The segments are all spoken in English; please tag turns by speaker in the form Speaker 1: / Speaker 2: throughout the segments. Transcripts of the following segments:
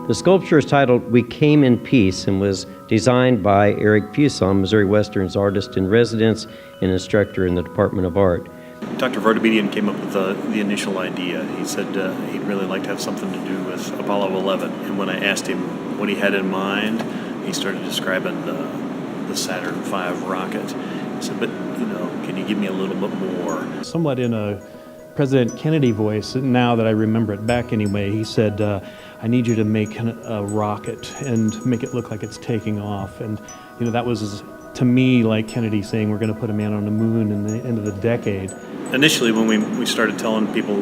Speaker 1: The sculpture is titled "We Came in Peace" and was designed by Eric Fuson, Missouri Western's artist-in-residence and instructor in the Department of Art.
Speaker 2: Dr. Vartabedian came up with the initial idea. He said he'd really like to have something to do with Apollo 11. And when I asked him what he had in mind, he started describing the Saturn V rocket. He said, but, can you give me a little bit more?
Speaker 3: Somewhat in a President Kennedy voice, now that I remember it back anyway, he said, I need you to make a rocket and make it look like it's taking off. And, that was, to me, like Kennedy saying we're going to put a man on the moon in the end of the decade.
Speaker 2: Initially, when we started telling people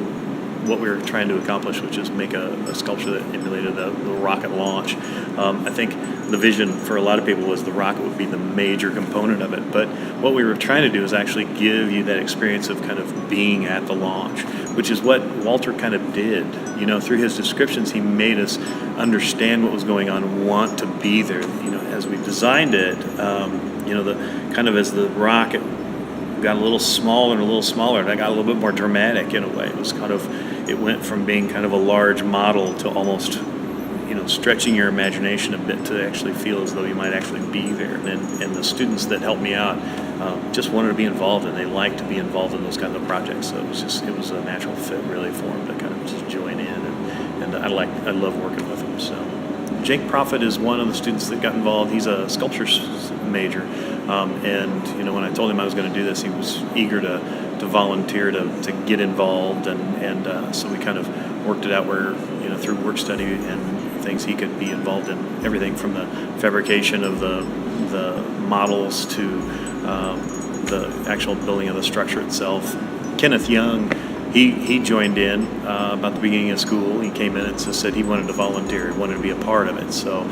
Speaker 2: what we were trying to accomplish, which is make a sculpture that emulated the rocket launch, I think the vision for a lot of people was the rocket would be the major component of it. But what we were trying to do is actually give you that experience of kind of being at the launch, which is what Walter kind of did. Through his descriptions, he made us understand what was going on and want to be there. As we designed it, the kind of as the rocket got a little smaller and a little smaller, and I got a little bit more dramatic in a way. It went from being kind of a large model to almost, stretching your imagination a bit to actually feel as though you might actually be there. And the students that helped me out just wanted to be involved, and they liked to be involved in those kinds of projects. So it was a natural fit really for them to kind of just join in, and I love working with them. So Jake Prophet is one of the students that got involved. He's a sculpture major, and when I told him I was going to do this, he was eager to volunteer to get involved, and so we kind of worked it out where through work study and things he could be involved in everything from the fabrication of the models to the actual building of the structure itself. Kenneth Young, he joined in about the beginning of school. He came in and said he wanted to volunteer, he wanted to be a part of it. So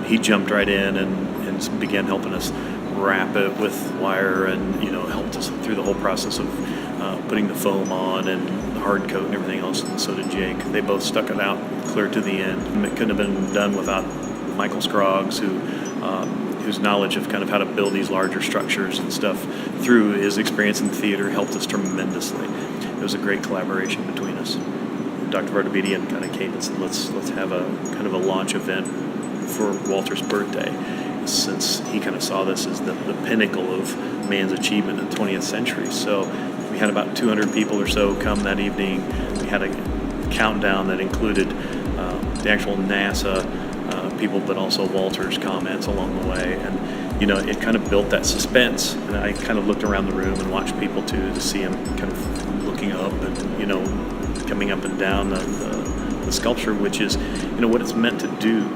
Speaker 2: he jumped right in and began helping us wrap it with wire, and helped us through the whole process of putting the foam on and the hard coat and everything else. And so did Jake. They both stuck it out clear to the end. And it couldn't have been done without Michael Scroggs, whose knowledge of kind of how to build these larger structures and stuff through his experience in theater helped us tremendously. It was a great collaboration between us. Dr. Vartabedian kind of came and said, let's have a kind of a launch event for Walter's birthday, since he kind of saw this as the pinnacle of man's achievement in the 20th century. So we had about 200 people or so come that evening. We had a countdown that included the actual NASA people, but also Walter's comments along the way. And, it kind of built that suspense. And I kind of looked around the room and watched people to see him kind of looking up and, coming up and down the sculpture, which is, what it's meant to do.